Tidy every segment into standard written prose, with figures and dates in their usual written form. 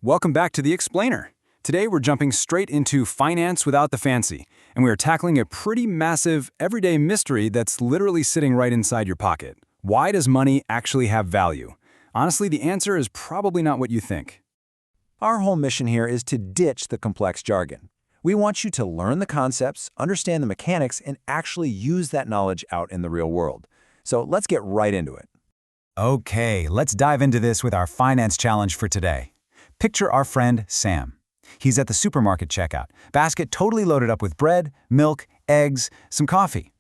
Welcome back to The Explainer. Today we're jumping straight into finance without the fancy, and we are tackling a pretty massive, everyday mystery that's literally sitting right inside your pocket. Why does money actually have value? Honestly, the answer is probably not what you think. Our whole mission here is to ditch the complex jargon. We want you to learn the concepts, understand the mechanics, and actually use that knowledge out in the real world. So let's get right into it. Okay, let's dive into this with our finance challenge for today. Picture our friend Sam. He's at the supermarket checkout, basket totally loaded up with bread, milk, eggs, some coffee.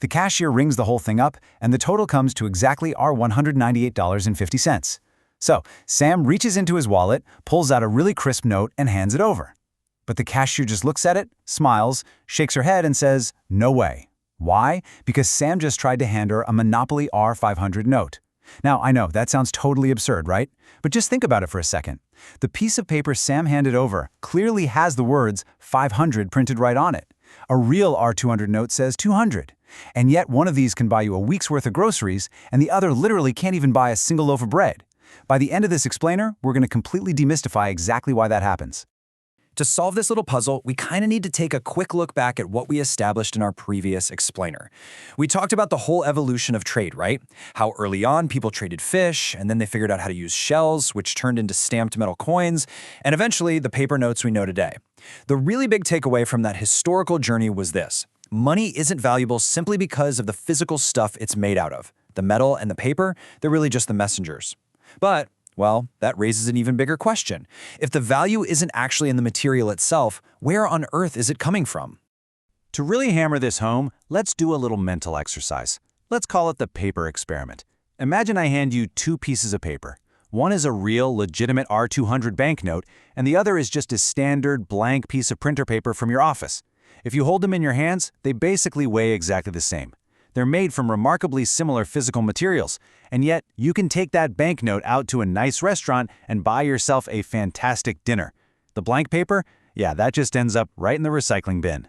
The cashier rings the whole thing up, and the total comes to exactly our $198.50. So, Sam reaches into his wallet, pulls out a really crisp note, and hands it over. But the cashier just looks at it, smiles, shakes her head, and says, "No way." Why? Because Sam just tried to hand her a Monopoly R500 note. Now, I know, that sounds totally absurd, right? But just think about it for a second. The piece of paper Sam handed over clearly has the words 500 printed right on it. A real R200 note says 200. And yet one of these can buy you a week's worth of groceries, and the other literally can't even buy a single loaf of bread. By the end of this explainer, we're going to completely demystify exactly why that happens. To solve this little puzzle, we kind of need to take a quick look back at what we established in our previous explainer. We talked about the whole evolution of trade, right? How early on people traded fish, and then they figured out how to use shells, which turned into stamped metal coins, and eventually the paper notes we know today. The really big takeaway from that historical journey was this: money isn't valuable simply because of the physical stuff it's made out of. The metal and the paper, they're really just the messengers. But well, that raises an even bigger question. If the value isn't actually in the material itself, where on earth is it coming from? To really hammer this home, let's do a little mental exercise. Let's call it the paper experiment. Imagine I hand you two pieces of paper. One is a real, legitimate R200 banknote, and the other is just a standard, blank piece of printer paper from your office. If you hold them in your hands, they basically weigh exactly the same. They're made from remarkably similar physical materials, and yet you can take that banknote out to a nice restaurant and buy yourself a fantastic dinner. The blank paper? Yeah, that just ends up right in the recycling bin.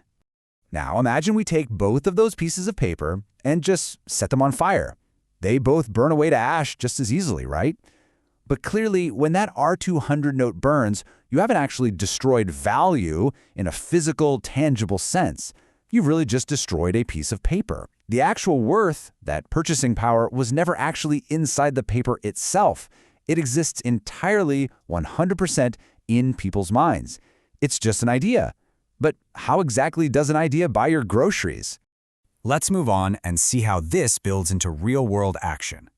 Now imagine we take both of those pieces of paper and just set them on fire. They both burn away to ash just as easily, right? But clearly, when that R200 note burns, you haven't actually destroyed value in a physical, tangible sense. You've really just destroyed a piece of paper. The actual worth, that purchasing power, was never actually inside the paper itself. It exists entirely 100% in people's minds. It's just an idea. But how exactly does an idea buy your groceries? Let's move on and see how this builds into real-world action.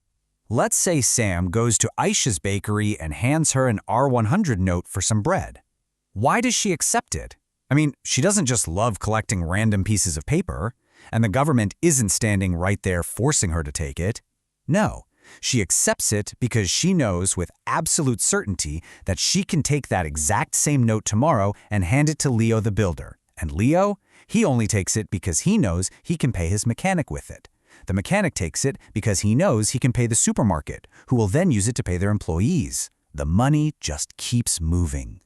Let's say Sam goes to Aisha's bakery and hands her an R100 note for some bread. Why does she accept it? I mean, she doesn't just love collecting random pieces of paper, and the government isn't standing right there forcing her to take it. No, she accepts it because she knows with absolute certainty that she can take that exact same note tomorrow and hand it to Leo the builder. And Leo? He only takes it because he knows he can pay his mechanic with it. The mechanic takes it because he knows he can pay the supermarket, who will then use it to pay their employees. The money just keeps moving.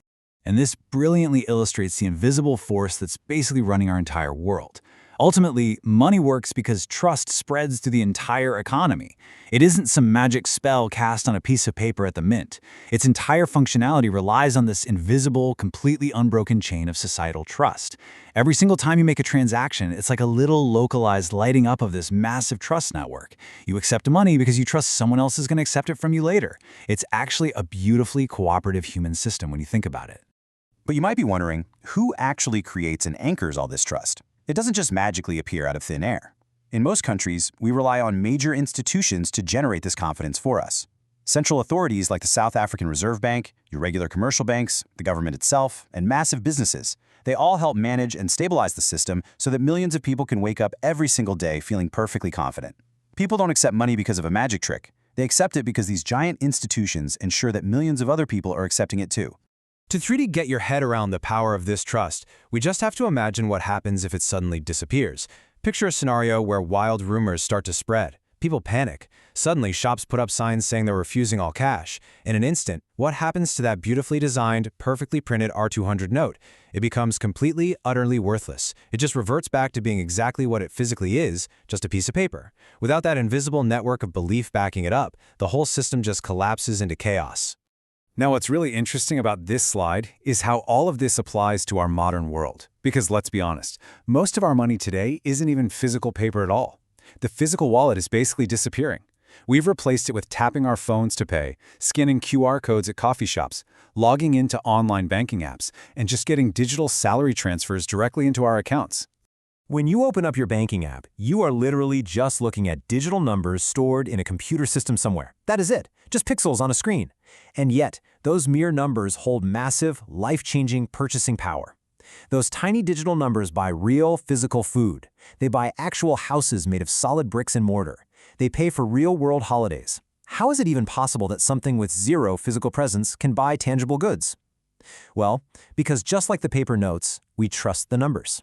And this brilliantly illustrates the invisible force that's basically running our entire world. Ultimately, money works because trust spreads through the entire economy. It isn't some magic spell cast on a piece of paper at the mint. Its entire functionality relies on this invisible, completely unbroken chain of societal trust. Every single time you make a transaction, it's like a little localized lighting up of this massive trust network. You accept money because you trust someone else is going to accept it from you later. It's actually a beautifully cooperative human system when you think about it. But you might be wondering, who actually creates and anchors all this trust? It doesn't just magically appear out of thin air. In most countries, we rely on major institutions to generate this confidence for us. Central authorities like the South African Reserve Bank, your regular commercial banks, the government itself, and massive businesses, they all help manage and stabilize the system so that millions of people can wake up every single day feeling perfectly confident. People don't accept money because of a magic trick. They accept it because these giant institutions ensure that millions of other people are accepting it too. To 3D get your head around the power of this trust, we just have to imagine what happens if it suddenly disappears. Picture a scenario where wild rumors start to spread. People panic. Suddenly, shops put up signs saying they're refusing all cash. In an instant, what happens to that beautifully designed, perfectly printed R200 note? It becomes completely, utterly worthless. It just reverts back to being exactly what it physically is, just a piece of paper. Without that invisible network of belief backing it up, the whole system just collapses into chaos. Now, what's really interesting about this slide is how all of this applies to our modern world. Because let's be honest, most of our money today isn't even physical paper at all. The physical wallet is basically disappearing. We've replaced it with tapping our phones to pay, scanning QR codes at coffee shops, logging into online banking apps, and just getting digital salary transfers directly into our accounts. When you open up your banking app, you are literally just looking at digital numbers stored in a computer system somewhere. That is it, just pixels on a screen. And yet, those mere numbers hold massive, life-changing purchasing power. Those tiny digital numbers buy real, physical food. They buy actual houses made of solid bricks and mortar. They pay for real-world holidays. How is it even possible that something with zero physical presence can buy tangible goods? Well, because just like the paper notes, we trust the numbers.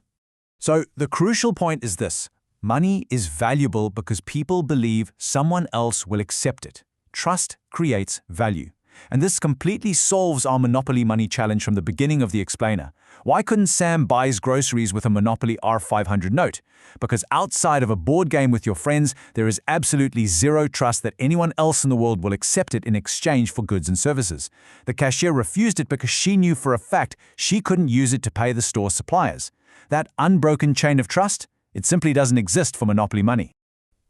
So the crucial point is this. Money is valuable because people believe someone else will accept it. Trust creates value. And this completely solves our monopoly money challenge from the beginning of the explainer. Why couldn't Sam buy his groceries with a Monopoly R500 note? Because outside of a board game with your friends, there is absolutely zero trust that anyone else in the world will accept it in exchange for goods and services. The cashier refused it because she knew for a fact she couldn't use it to pay the store suppliers. That unbroken chain of trust, it simply doesn't exist for monopoly money.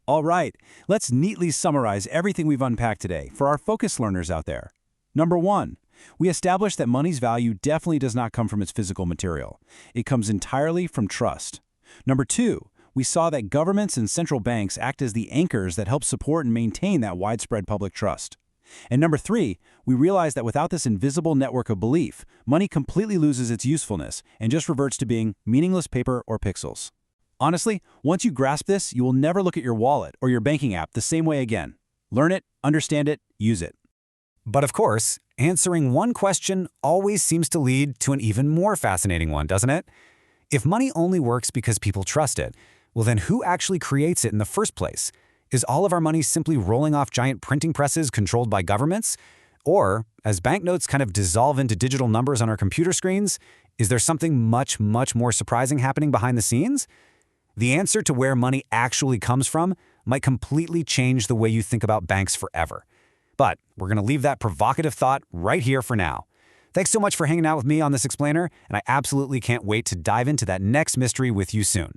All right, let's neatly summarize everything we've unpacked today for our focus learners out there. Number 1, we established that money's value definitely does not come from its physical material. It comes entirely from trust. Number 2, we saw that governments and central banks act as the anchors that help support and maintain that widespread public trust. And number 3, we realized that without this invisible network of belief, money completely loses its usefulness and just reverts to being meaningless paper or pixels. Honestly, once you grasp this, you will never look at your wallet or your banking app the same way again. Learn it, understand it, use it. But of course, answering one question always seems to lead to an even more fascinating one, doesn't it? If money only works because people trust it, well then who actually creates it in the first place? Is all of our money simply rolling off giant printing presses controlled by governments? Or, as banknotes kind of dissolve into digital numbers on our computer screens, is there something much, much more surprising happening behind the scenes? The answer to where money actually comes from might completely change the way you think about banks forever. But we're going to leave that provocative thought right here for now. Thanks so much for hanging out with me on this explainer, and I absolutely can't wait to dive into that next mystery with you soon.